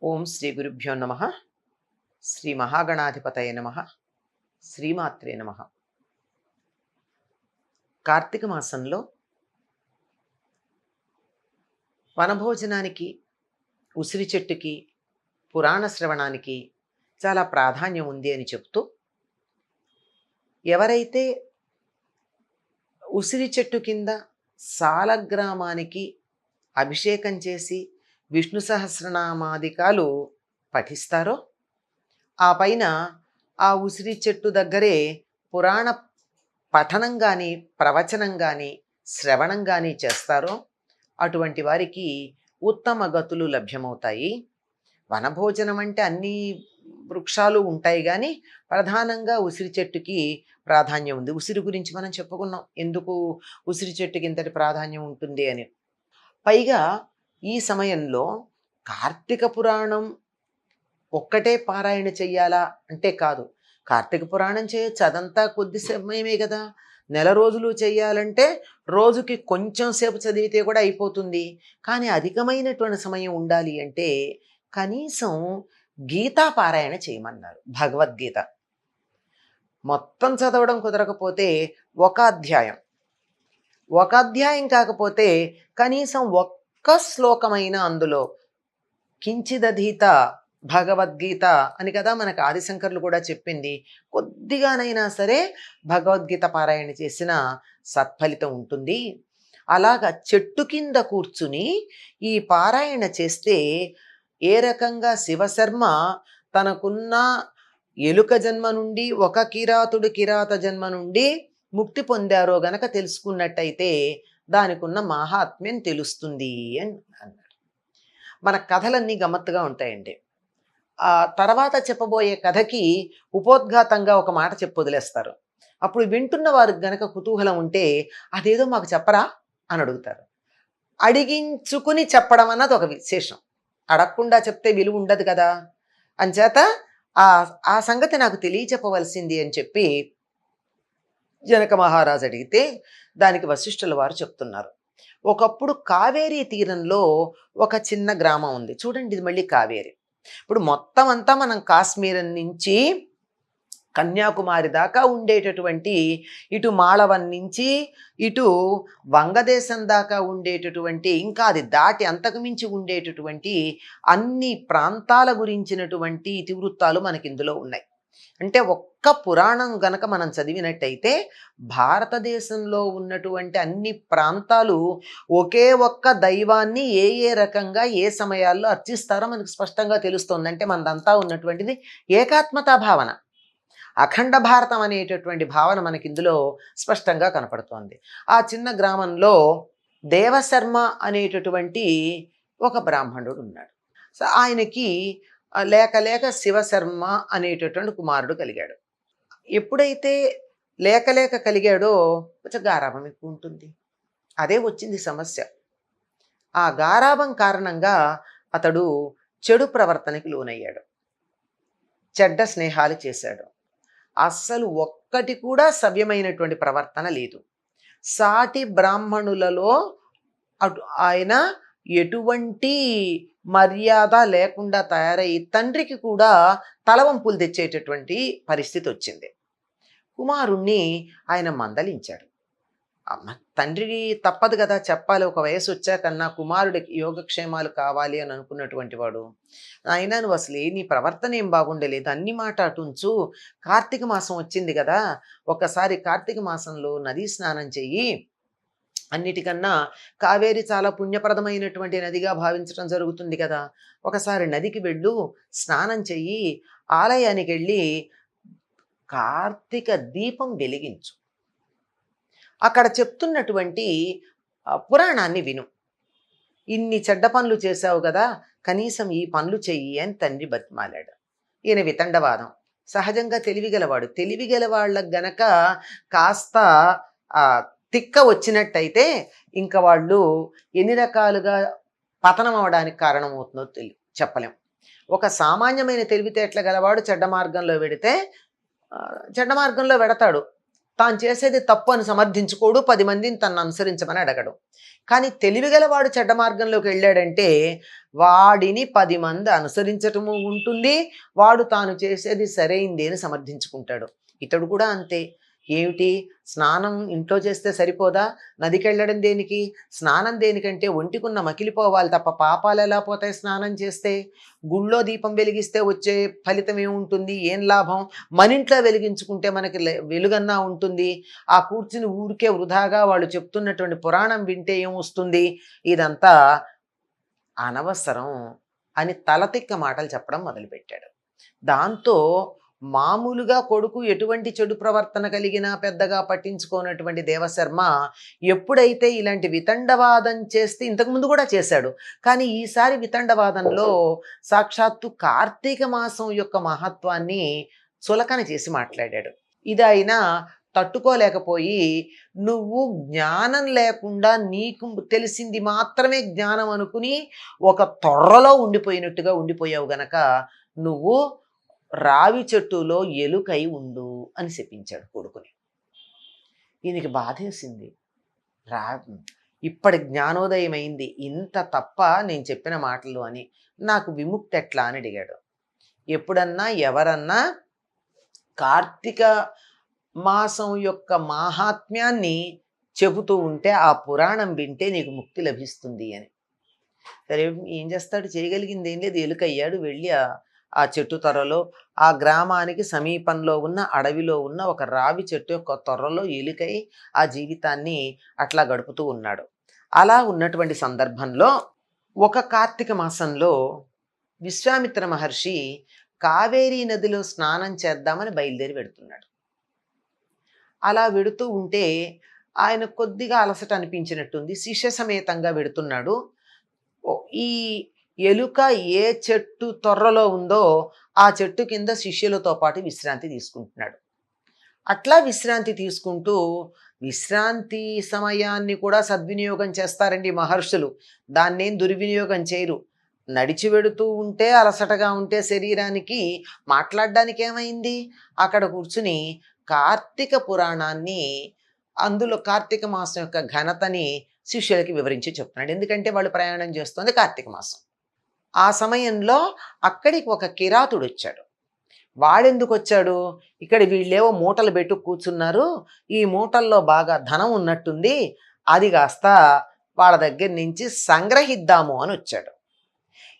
ఓం శ్రీ గురుభ్యో నమ. శ్రీ మహాగణాధిపతయ నమ. శ్రీమాత్రే నమ. కార్తీక మాసంలో వనభోజనానికి, ఉసిరి చెట్టుకి, పురాణ శ్రవణానికి చాలా ప్రాధాన్యం ఉంది అని చెప్తూ, ఎవరైతే ఉసిరి చెట్టు కింద సాలగ్రామానికి అభిషేకం చేసి విష్ణు సహస్రనామాదికాలు పఠిస్తారో, ఆ పైన ఆ ఉసిరి చెట్టు దగ్గరే పురాణ పఠనం కానీ, ప్రవచనం కానీ, శ్రవణం కానీ చేస్తారో అటువంటి వారికి ఉత్తమ గతులు లభ్యమవుతాయి. వనభోజనం అంటే అన్ని వృక్షాలు ఉంటాయి, కానీ ప్రధానంగా ఉసిరి చెట్టుకి ప్రాధాన్యం ఉంది. ఉసిరి గురించి మనం చెప్పుకున్నాం, ఎందుకు ఉసిరి చెట్టుకి ఇంతటి ప్రాధాన్యం ఉంటుంది అని. పైగా ఈ సమయంలో కార్తీక పురాణం ఒక్కటే పారాయణ చెయ్యాలా అంటే కాదు. కార్తీక పురాణం చేయొచ్చు, అదంతా కొద్ది సమయమే కదా. నెల రోజులు చెయ్యాలంటే రోజుకి కొంచెం సేపు చదివితే కూడా అయిపోతుంది. కానీ అధికమైనటువంటి సమయం ఉండాలి అంటే కనీసం గీతా పారాయణ చేయమన్నారు. భగవద్గీత మొత్తం చదవడం కుదరకపోతే ఒక అధ్యాయం కాకపోతే కనీసం ఒక్క శ్లోకమైన అందులో కించిదధీత భగవద్గీత అని కదా మనకు ఆదిశంకర్లు కూడా చెప్పింది. కొద్దిగానైనా సరే భగవద్గీత పారాయణ చేసిన సత్ఫలితం ఉంటుంది. అలాగా చెట్టు కింద కూర్చుని ఈ పారాయణ చేస్తే ఏ రకంగా శివశర్మ తనకున్న ఎలుక జన్మ నుండి ఒక కిరాత జన్మ నుండి ముక్తి పొందారో గనక తెలుసుకున్నట్టయితే దానికి ఉన్న మహాత్మ్యం తెలుస్తుంది అని అన్నాడు. మన కథలన్నీ గమ్మత్తుగా ఉంటాయండి. ఆ తర్వాత చెప్పబోయే కథకి ఉపోద్ఘాతంగా ఒక మాట చెప్పి వదిలేస్తారు. అప్పుడు వింటున్న వారికి గనక కుతూహలం ఉంటే అదేదో మాకు చెప్పరా అని అడుగుతారు. అడిగించుకుని చెప్పడం అన్నది ఒక విశేషం. అడగకుండా చెప్తే విలువ ఉండదు కదా. అంచేత ఆ సంగతి నాకు తెలియచెప్పవలసింది అని చెప్పి జనక మహారాజు అడిగితే దానికి వశిష్ఠుల వారు చెప్తున్నారు. ఒకప్పుడు కావేరీ తీరంలో ఒక చిన్న గ్రామం ఉంది. చూడండి, ఇది మళ్ళీ కావేరి. ఇప్పుడు మొత్తం అంతా మనం కాశ్మీరం నుంచి కన్యాకుమారి దాకా ఉండేటటువంటి, ఇటు మాళవం నుంచి ఇటు వంగదేశం దాకా ఉండేటటువంటి, ఇంకా అది దాటి అంతకుమించి ఉండేటటువంటి అన్ని ప్రాంతాల గురించినటువంటి ఇతివృత్తాలు మనకి ఇందులో ఉన్నాయి. అంటే ఒక్క పురాణం గనక మనం చదివినట్టయితే భారతదేశంలో ఉన్నటువంటి అన్ని ప్రాంతాలు ఒకే ఒక్క దైవాన్ని ఏ ఏ రకంగా ఏ సమయాల్లో అర్చిస్తారో మనకు స్పష్టంగా తెలుస్తుంది. అంటే మనదంతా ఉన్నటువంటిది ఏకాత్మతా భావన, అఖండ భారతం అనేటటువంటి భావన మనకి ఇందులో స్పష్టంగా కనపడుతోంది. ఆ చిన్న గ్రామంలో దేవశర్మ అనేటటువంటి ఒక బ్రాహ్మణుడు ఉన్నాడు. సో ఆయనకి లేక శివశర్మ అనేటటువంటి కుమారుడు కలిగాడు. ఎప్పుడైతే లేక కలిగాడో కొంచెం గారాబం ఎక్కువ ఉంటుంది. అదే వచ్చింది సమస్య. ఆ గారాబం కారణంగా అతడు చెడు ప్రవర్తనకి లోనయ్యాడు, చెడ్డ స్నేహాలు చేశాడు. అస్సలు ఒక్కటి కూడా సవ్యమైనటువంటి ప్రవర్తన లేదు. సాటి బ్రాహ్మణులలో ఆయన ఎటువంటి మర్యాద లేకుండా తయారయ్యి తండ్రికి కూడా తలవంపులు తెచ్చేటటువంటి పరిస్థితి వచ్చింది. కుమారుణ్ణి ఆయన మందలించాడు. తండ్రికి తప్పదు కదా చెప్పాలి, ఒక వయసు వచ్చాకన్నా కుమారుడికి యోగక్షేమాలు కావాలి అని అనుకున్నటువంటి వాడు, అయినా నువ్వు అసలు నీ ప్రవర్తన ఏం బాగుండలేదు, అన్ని మాట అటుంచు, కార్తీక మాసం వచ్చింది కదా, ఒకసారి కార్తీక మాసంలో నదీ స్నానం చెయ్యి, అన్నిటికన్నా కావేరి చాలా పుణ్యప్రదమైనటువంటి నదిగా భావించడం జరుగుతుంది కదా, ఒకసారి నదికి వెళ్ళు, స్నానం చెయ్యి, ఆలయానికి వెళ్ళి కార్తీక దీపం వెలిగించు, అక్కడ చెప్తున్నటువంటి పురాణాన్ని విను, ఇన్ని చెడ్డ పనులు చేశావు కదా, కనీసం ఈ పనులు చెయ్యి అని తండ్రి బతిమాలాడు. ఈయన వితండవాదం, సహజంగా తెలివిగలవాడు. తెలివిగలవాళ్ళకు గనక కాస్త తిక్క వచ్చినట్టయితే ఇంకా వాళ్ళు ఎన్ని రకాలుగా పతనం అవడానికి కారణమవుతుందో చెప్పలేం. ఒక సామాన్యమైన తెలివితేటల గలవాడు చెడ్డ మార్గంలో వెడితే చెడ్డ మార్గంలో వెడతాడు. తాను చేసేది తప్పు అని సమర్థించుకోడు, 10 మందిని తనను అనుసరించమని అడగడు. కానీ తెలివిగలవాడు చెడ్డ మార్గంలోకి వెళ్ళాడంటే వాడిని 10 మంది అనుసరించటము ఉంటుంది, వాడు తాను చేసేది సరైంది అని సమర్థించుకుంటాడు. ఇతడు కూడా అంతే. ఏమిటి, స్నానం ఇంట్లో చేస్తే సరిపోదా? నదికెళ్ళడం దేనికి? స్నానం దేనికంటే ఒంటికున్న మకిలిపోవాలి తప్ప పాపాలు ఎలా పోతాయి స్నానం చేస్తే? గుళ్ళో దీపం వెలిగిస్తే వచ్చే ఫలితం ఏముంటుంది? ఏం లాభం? మన ఇంట్లో వెలిగించుకుంటే మనకి వెలుగన్నా ఉంటుంది. ఆ కూర్చుని ఊరికే వృధాగా వాళ్ళు చెప్తున్నటువంటి పురాణం వింటే ఏమొస్తుంది? ఇదంతా అనవసరం అని తలతిక్క మాటలు చెప్పడం మొదలుపెట్టాడు. దాంతో మామూలుగా కొడుకు ఎటువంటి చెడు ప్రవర్తన కలిగినా పెద్దగా పట్టించుకోనటువంటి దేవశర్మ ఎప్పుడైతే ఇలాంటి వితండవాదం చేస్తే, ఇంతకుముందు కూడా చేశాడు, కానీ ఈసారి వితండవాదంలో సాక్షాత్తు కార్తీక మాసం యొక్క మహత్వాన్ని చులకన చేసి మాట్లాడాడు. ఇది ఆయన తట్టుకోలేకపోయి, నువ్వు జ్ఞానం లేకుండా నీకు తెలిసింది మాత్రమే జ్ఞానం అనుకుని ఒక తొర్రలో ఉండిపోయినట్టుగా ఉండిపోయావు గనక నువ్వు రావి చెట్టులో ఎలుకై ఉండు అని చెప్పించాడు కొడుకుని. ఈయనకి బాధేసింది. రా ఇప్పటి జ్ఞానోదయం అయింది, ఇంత తప్ప నేను చెప్పిన మాటలు అని, నాకు విముక్తి ఎట్లా అని అడిగాడు. ఎప్పుడన్నా ఎవరన్నా కార్తీక మాసం యొక్క మాహాత్మ్యాన్ని చెబుతూ ఉంటే ఆ పురాణం వింటే నీకు ముక్తి లభిస్తుంది అని. సరే ఏం చేస్తాడు, చేయగలిగింది ఏం లేదు. ఎలుకయ్యాడు, వెళ్ళి ఆ చెట్టు తొర్రలో, ఆ గ్రామానికి సమీపంలో ఉన్న అడవిలో ఉన్న ఒక రావి చెట్టు యొక్క తొర్రలో ఎలుకై ఆ జీవితాన్ని అట్లా గడుపుతూ ఉన్నాడు. అలా ఉన్నటువంటి సందర్భంలో ఒక కార్తీక మాసంలో విశ్వామిత్ర మహర్షి కావేరీ నదిలో స్నానం చేద్దామని బయలుదేరి వెడుతున్నాడు. అలా వెడుతూ ఉంటే ఆయన కొద్దిగా అలసట అనిపించినట్టుంది, శిష్య సమేతంగా వెడుతున్నాడు. ఈ ఎలుక ఏ చెట్టు తొర్రలో ఉందో ఆ చెట్టు కింద శిష్యులతో పాటు విశ్రాంతి తీసుకుంటున్నాడు. అట్లా విశ్రాంతి తీసుకుంటూ, విశ్రాంతి సమయాన్ని కూడా సద్వినియోగం చేస్తారండి మహర్షులు, దాన్నేం దుర్వినియోగం చేయరు. నడిచి వెడుతూ ఉంటే అలసటగా ఉంటే శరీరానికి మాట్లాడడానికి ఏమైంది, అక్కడ కూర్చుని కార్తీక పురాణాన్ని, అందులో కార్తీక మాసం యొక్క ఘనతని శిష్యులకి వివరించి చెప్తున్నాడు. ఎందుకంటే వాళ్ళు ప్రయాణం చేస్తుంది కార్తీక మాసం. ఆ సమయంలో అక్కడికి ఒక కిరాతుడు వచ్చాడు. వాడెందుకు వచ్చాడు, ఇక్కడ వీళ్ళేవో మూటలు పెట్టు కూర్చున్నారు, ఈ మూటల్లో బాగా ధనం ఉన్నట్టుంది, అది కాస్త వాళ్ళ దగ్గర నుంచి సంగ్రహిద్దాము అని వచ్చాడు.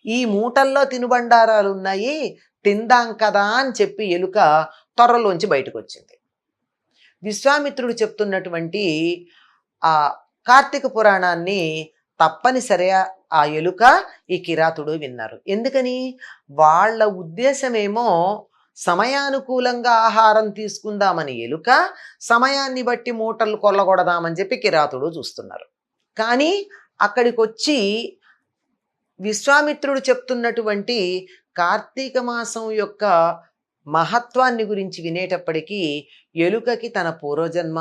ఈ మూటల్లో తినుబండారాలు ఉన్నాయి, తిందాం కదా అని చెప్పి ఎలుక తొర్రలోంచి బయటకు వచ్చింది. విశ్వామిత్రుడు చెప్తున్నటువంటి ఆ కార్తీక పురాణాన్ని తప్పనిసరిగా ఆ ఎలుక, ఈ కిరాతుడు విన్నారు. ఎందుకని, వాళ్ళ ఉద్దేశమేమో సమయానుకూలంగా ఆహారం తీసుకుందామని ఎలుక, సమయాన్ని బట్టి మూటలు కొల్లగొడదామని చెప్పి కిరాతుడు చూస్తున్నారు. కానీ అక్కడికి వచ్చి విశ్వామిత్రుడు చెప్తున్నటువంటి కార్తీక మాసం యొక్క మహత్వాన్ని గురించి వినేటప్పటికీ ఎలుకకి తన పూర్వజన్మ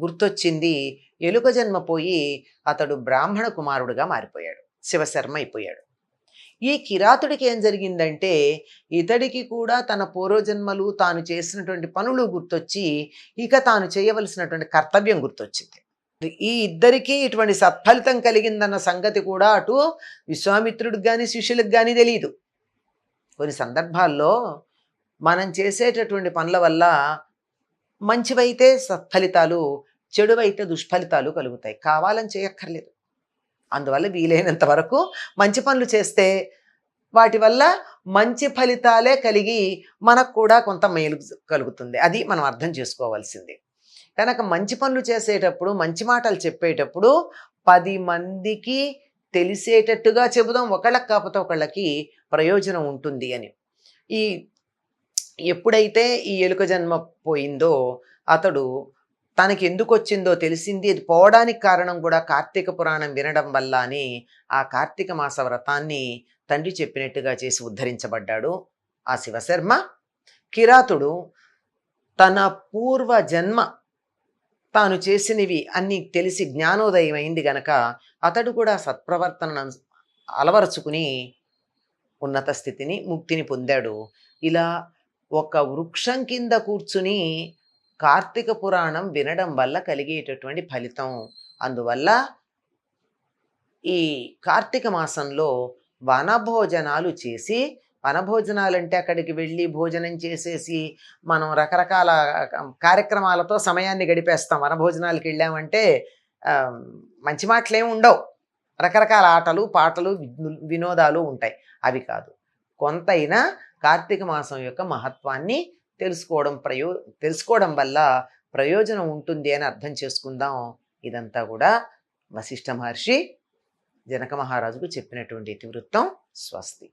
గుర్తొచ్చింది. ఎలుక జన్మ పోయి అతడు బ్రాహ్మణ కుమారుడుగా మారిపోయాడు, శివశర్మ అయిపోయాడు. ఈ కిరాతుడికి ఏం జరిగిందంటే, ఇతడికి కూడా తన పూర్వజన్మలు, తాను చేసినటువంటి పనులు గుర్తొచ్చి ఇక తాను చేయవలసినటువంటి కర్తవ్యం గుర్తొచ్చింది. ఈ ఇద్దరికీ ఇటువంటి సత్ఫలితం కలిగిందన్న సంగతి కూడా అటు విశ్వామిత్రుడికి కానీ శిష్యులకు కానీ తెలియదు. కొన్ని సందర్భాల్లో మనం చేసేటటువంటి పనుల వల్ల మంచివైతే సత్ఫలితాలు, చెడువైతే దుష్ఫలితాలు కలుగుతాయి. కావాలని చేయక్కర్లేదు. అందువల్ల వీలైనంత వరకు మంచి పనులు చేస్తే వాటి వల్ల మంచి ఫలితాలే కలిగి మనకు కూడా కొంత మేలు కలుగుతుంది. అది మనం అర్థం చేసుకోవాల్సింది. కనుక మంచి పనులు చేసేటప్పుడు, మంచి మాటలు చెప్పేటప్పుడు 10 మందికి తెలిసేటట్టుగా చెబుదాం, ఒకళ్ళకి కాకపోతే ఒకళ్ళకి ప్రయోజనం ఉంటుంది అని. ఈ ఎప్పుడైతే ఈ ఎలుక జన్మ పోయిందో అతడు తనకి ఎందుకు వచ్చిందో తెలిసింది. అది పోవడానికి కారణం కూడా కార్తీక పురాణం వినడం వల్ల అని ఆ కార్తీక మాస వ్రతాన్ని తండ్రి చెప్పినట్టుగా చేసి ఉద్ధరించబడ్డాడు ఆ శివశర్మ. కిరాతుడు తన పూర్వ జన్మ తాను చేసినవి అన్నీ తెలిసి జ్ఞానోదయం అయింది గనక అతడు కూడా సత్ప్రవర్తనను అలవరుచుకుని ఉన్నత స్థితిని, ముక్తిని పొందాడు. ఇలా ఒక వృక్షం కింద కూర్చుని కార్తీక పురాణం వినడం వల్ల కలిగేటటువంటి ఫలితం. అందువల్ల ఈ కార్తీక మాసంలో వనభోజనాలు చేసి, వనభోజనాలంటే అక్కడికి వెళ్ళి భోజనం చేసేసి మనం రకరకాల కార్యక్రమాలతో సమయాన్ని గడిపేస్తాం. వనభోజనాలకెళ్ళామంటే మంచి మాటలేమి ఉండవు. రకరకాల ఆటలు, పాటలు, వినోదాలు ఉంటాయి. అవి కాదు. కొంతైనా కార్తీక మాసం యొక్క మహత్వాన్ని తెలుసుకోవడం వల్ల ప్రయోజనం ఉంటుంది అని అర్థం చేసుకుందాం. ఇదంతా కూడా వశిష్ఠ మహర్షి జనక మహారాజుకు చెప్పినటువంటి ఇతివృత్తం. స్వస్తి.